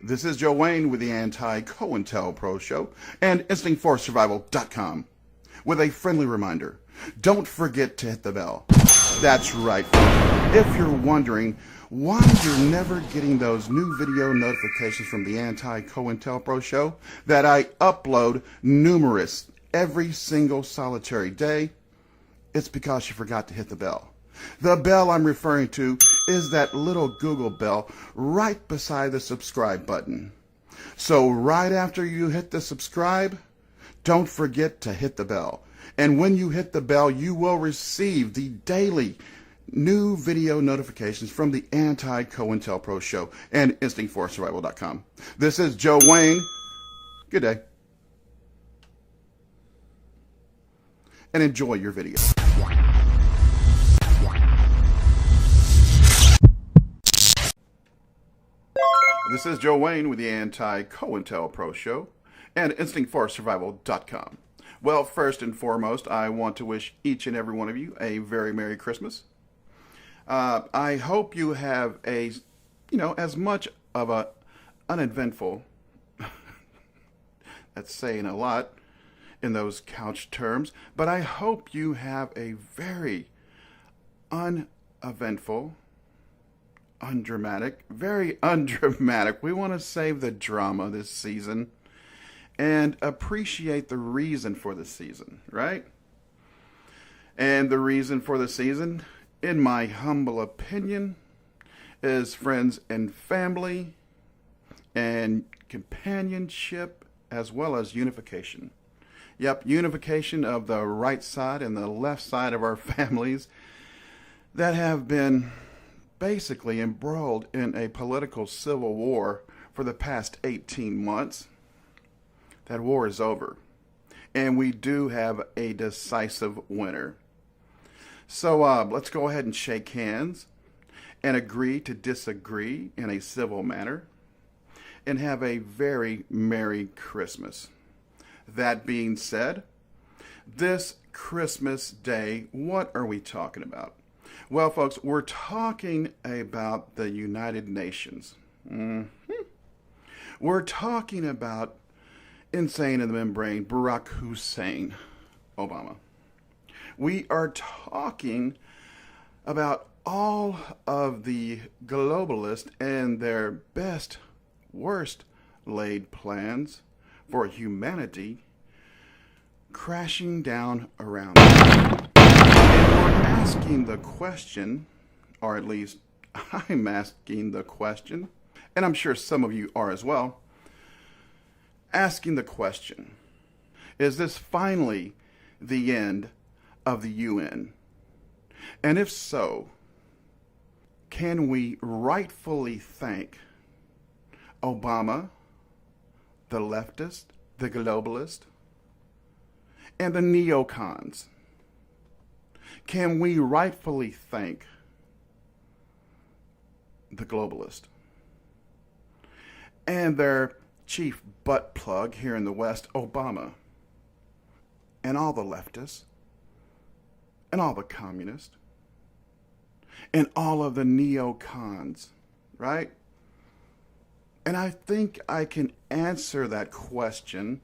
This is Joe Wayne with the Anti-COINTELPRO Show and InstinctForSurvival.com with a friendly reminder. Don't forget to hit the bell. That's right. If you're wondering why you're never getting those new video notifications from the Anti-COINTELPRO Show that I upload numerous every single solitary day, it's because you forgot to hit the bell. The bell I'm referring to is that little Google bell right beside the subscribe button. So right after you hit the subscribe, don't forget to hit the bell. And when you hit the bell, you will receive the daily new video notifications from the Anti-COINTELPRO Show and InstinctForSurvival.com. This is Joe Wayne. Good day. And enjoy your video. This is Joe Wayne with the Anti-COINTELPRO Show and InstinctForSurvival.com. Well, first and foremost, I want to wish each and every one of you a very Merry Christmas. I hope you have as much of a uneventful, that's saying a lot in those couch terms, but I hope you have a very uneventful, very undramatic. We want to save the drama this season and appreciate the reason for the season, right? And the reason for the season, in my humble opinion, is friends and family and companionship as well as unification. Yep, unification of the right side and the left side of our families that have been basically embroiled in a political civil war for the past 18 months. That war is over, and we do have a decisive winner. So let's go ahead and shake hands and agree to disagree in a civil manner and have a very Merry Christmas. That being said, this Christmas Day, what are we talking about? Well, folks, we're talking about the United Nations. We're talking about insane in the membrane, Barack Hussein Obama. We are talking about all of the globalists and their best, worst laid plans for humanity crashing down around us. And we're asking the question, or at least I'm asking the question, and I'm sure some of you are as well, asking the question, is this finally the end of the UN? And if so, can we rightfully thank Obama, the leftist, the globalist, and the neocons? Can we rightfully thank the globalist and their chief butt plug here in the West, Obama, and all the leftists, and all the communists, and all of the neocons, right? And I think I can answer that question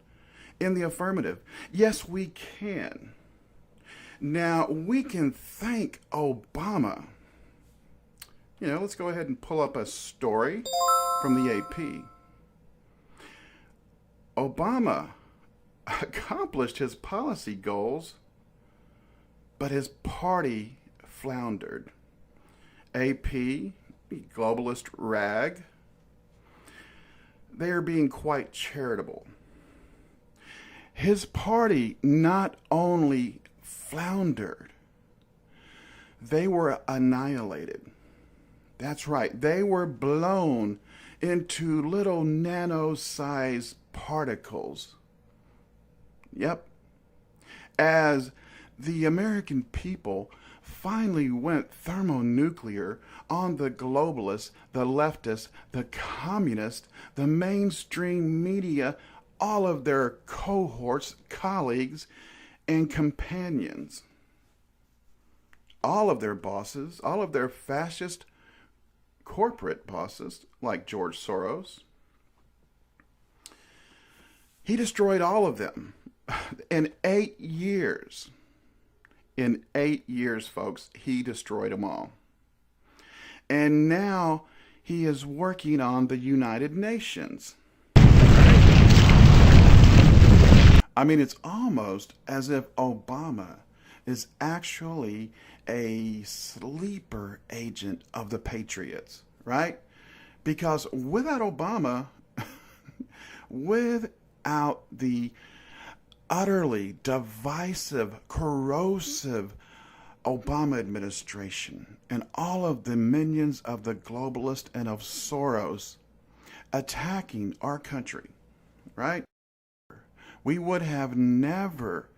in the affirmative. Yes, we can. Now, we can thank Obama. Let's go ahead and pull up a story from the AP. Obama accomplished his policy goals, but his party floundered. AP, globalist rag, they are being quite charitable. His party not only floundered, they were annihilated. That's right, they were blown into little nano-sized particles. Yep. As the American people finally went thermonuclear on the globalists, the leftists, the communists, the mainstream media, all of their cohorts, colleagues, and companions. All of their bosses, all of their fascist corporate bosses, like George Soros, He destroyed all of them in 8 years. In 8 years, folks, he destroyed them all. And now he is working on the United Nations. I mean, it's almost as if Obama is actually a sleeper agent of the Patriots, right? Because without Obama, without the utterly divisive, corrosive Obama administration and all of the minions of the globalist and of Soros attacking our country, right? We would have never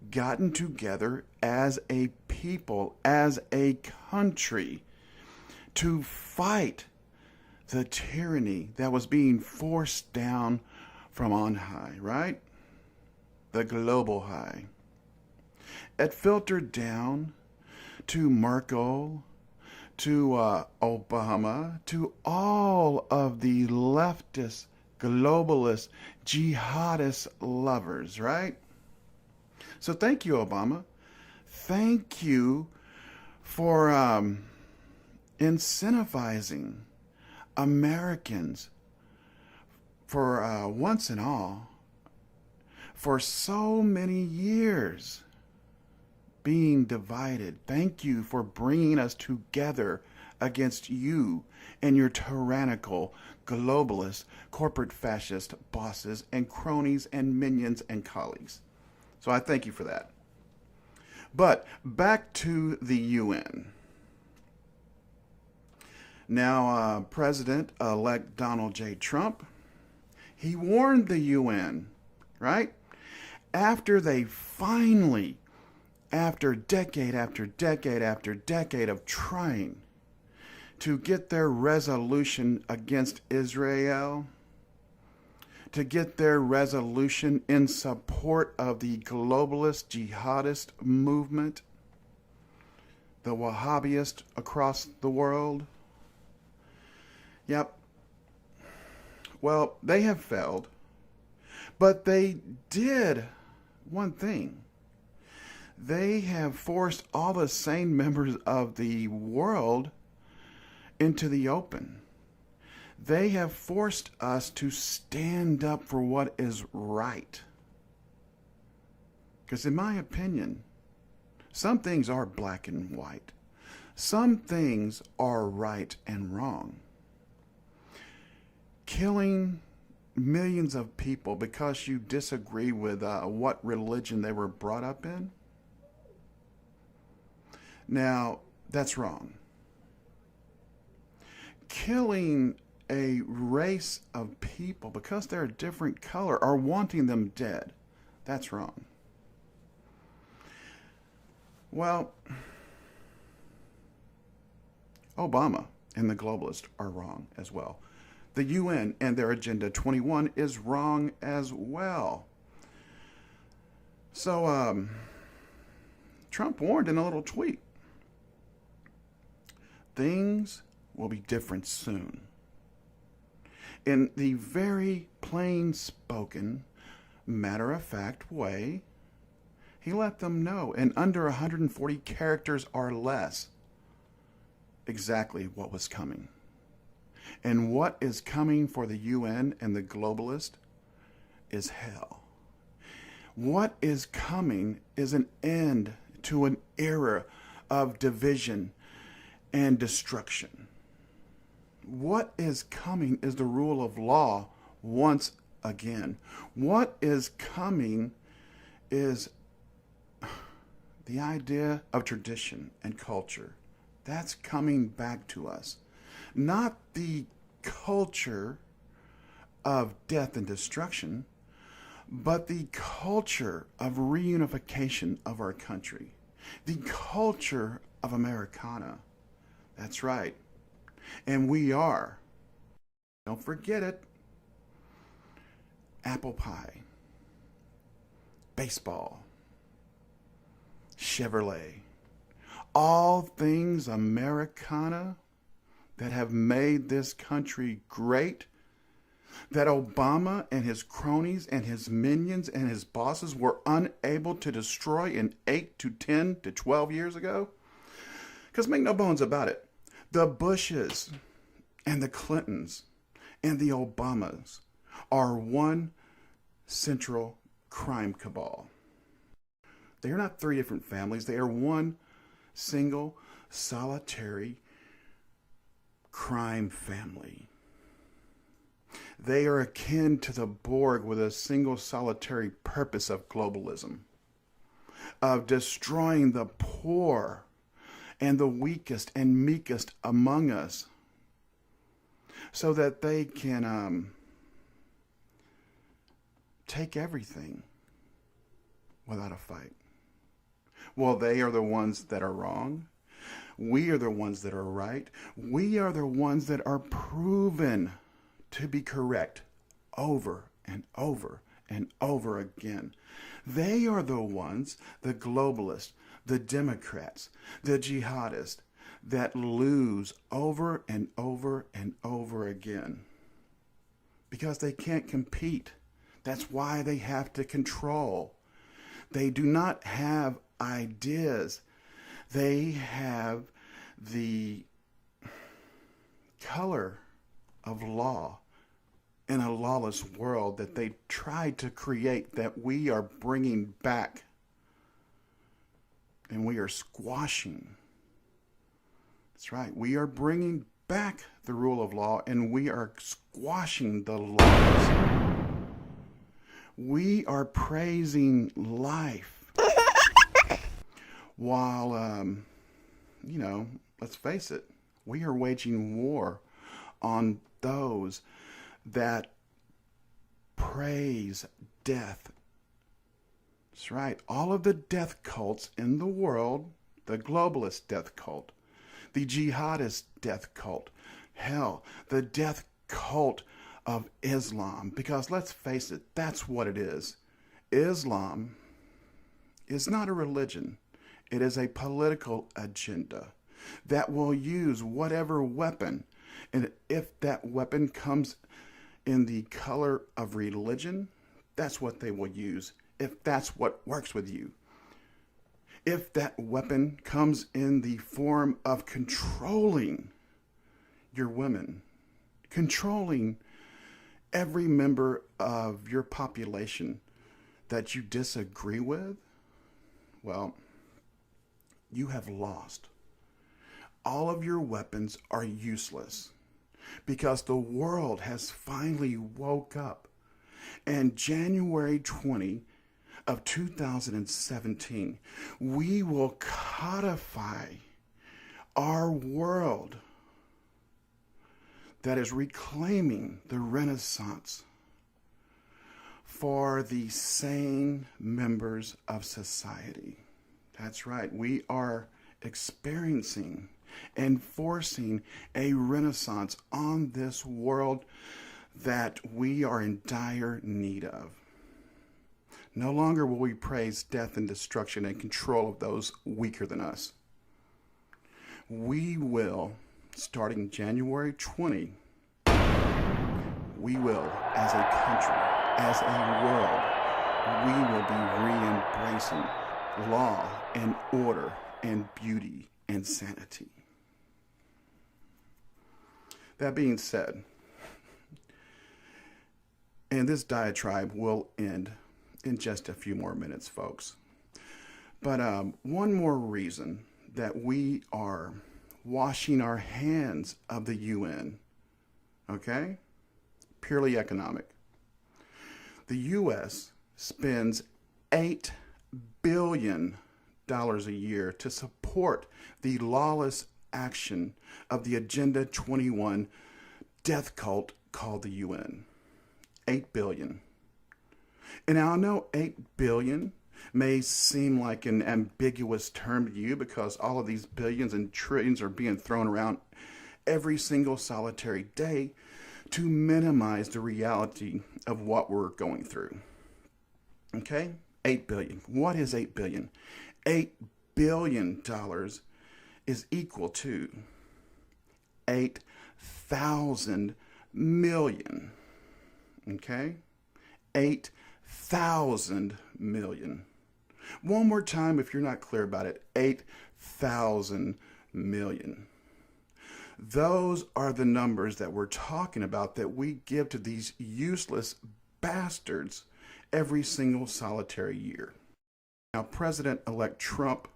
gotten together as a people, as a country, to fight the tyranny that was being forced down from on high, right? The global high. It filtered down to Merkel, to Obama, to all of the leftist, globalist, jihadist lovers, right? So thank you, Obama. Thank you for incentivizing Americans for once and all, for so many years being divided. Thank you for bringing us together against you and your tyrannical, globalist, corporate fascist bosses and cronies and minions and colleagues. So I thank you for that. But back to the UN. Now, President-elect Donald J. Trump, he warned the UN, right? After they finally, after decade after decade after decade of trying to get their resolution against Israel, to get their resolution in support of the globalist jihadist movement, the Wahhabists across the world. Yep. Well, they have failed, but they did one thing. They have forced all the sane members of the world into the open. They have forced us to stand up for what is right. Because in my opinion, some things are black and white. Some things are right and wrong. Killing millions of people because you disagree with what religion they were brought up in, now that's wrong. Killing a race of people because they're a different color or wanting them dead, that's wrong. Well, Obama and the globalists are wrong as well. The UN and their Agenda 21 is wrong as well. So, Trump warned in a little tweet, things will be different soon. In the very plain-spoken, matter-of-fact way, he let them know in under 140 characters or less exactly what was coming. And what is coming for the UN and the globalist is hell. What is coming is an end to an era of division and destruction. What is coming is the rule of law once again. What is coming is the idea of tradition and culture. That's coming back to us. Not the culture of death and destruction, but the culture of reunification of our country. The culture of Americana. That's right. And we are, don't forget it, apple pie, baseball, Chevrolet, all things Americana that have made this country great, that Obama and his cronies and his minions and his bosses were unable to destroy in 8 to 10 to 12 years ago? Because make no bones about it, the Bushes and the Clintons and the Obamas are one central crime cabal. They are not three different families. They are one single, solitary crime family. They are akin to the Borg with a single solitary purpose of globalism, of destroying the poor and the weakest and meekest among us so that they can take everything without a fight. Well, they are the ones that are wrong. We are the ones that are right. We are the ones that are proven to be correct over and over and over again. They are the ones, the globalists, the Democrats, the jihadists, that lose over and over and over again because they can't compete. That's why they have to control. They do not have ideas. They have the color of law in a lawless world that they tried to create, that we are bringing back and we are squashing. That's right. We are bringing back the rule of law and we are squashing the laws. We are praising life while, let's face it, we are waging war on those that praise death. That's right. All of the death cults in the world, the globalist death cult, the jihadist death cult, hell, the death cult of Islam. Because let's face it, that's what it is. Islam is not a religion. It is a political agenda that will use whatever weapon. And if that weapon comes in the color of religion, that's what they will use. If that's what works with you. If that weapon comes in the form of controlling your women, controlling every member of your population that you disagree with, well, you have lost. All of your weapons are useless because the world has finally woke up. And January 20 of 2017, we will codify our world that is reclaiming the Renaissance for the sane members of society. That's right. We are experiencing and forcing a renaissance on this world that we are in dire need of. No longer will we praise death and destruction and control of those weaker than us. We will, starting January 20, we will, as a country, as a world, we will be re-embracing law and order and beauty and sanity. That being said, and this diatribe will end in just a few more minutes, folks. But one more reason that we are washing our hands of the UN, okay? Purely economic. The U.S. spends $8 billion a year to support the lawless action of the Agenda 21 death cult called the UN. 8 billion. And now I know 8 billion may seem like an ambiguous term to you because all of these billions and trillions are being thrown around every single solitary day to minimize the reality of what we're going through. Okay? 8 billion. What is 8 billion? $8 billion is equal to 8,000 million. Okay? 8,000 million. One more time if you're not clear about it. 8,000 million. Those are the numbers that we're talking about that we give to these useless bastards every single solitary year. Now, President-elect Trump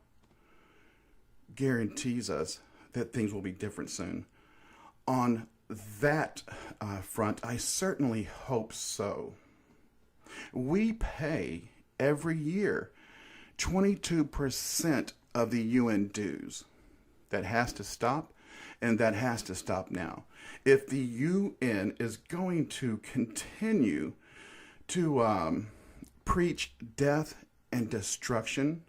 guarantees us that things will be different soon. On that front, I certainly hope so. We pay every year 22% of the UN dues. That has to stop, and that has to stop now. If the UN is going to continue to preach death and destruction,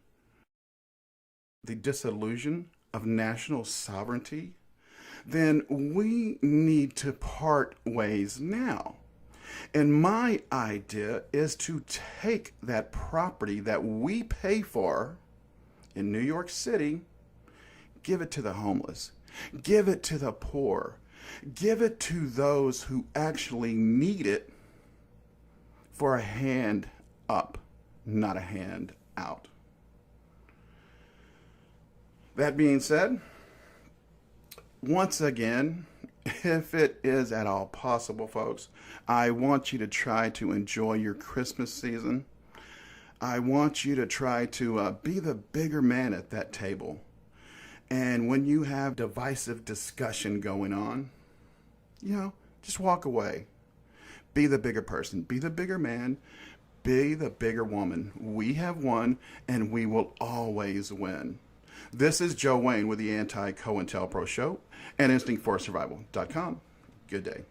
the disillusion of national sovereignty, then we need to part ways now. And my idea is to take that property that we pay for in New York City, give it to the homeless, give it to the poor, give it to those who actually need it for a hand up, not a hand out. That being said, once again, if it is at all possible, folks, I want you to try to enjoy your Christmas season. I want you to try to be the bigger man at that table. And when you have divisive discussion going on, just walk away. Be the bigger person. Be the bigger man. Be the bigger woman. We have won, and we will always win. This is Joe Wayne with the Anti-COINTELPRO Show and InstinctForSurvival.com. Good day.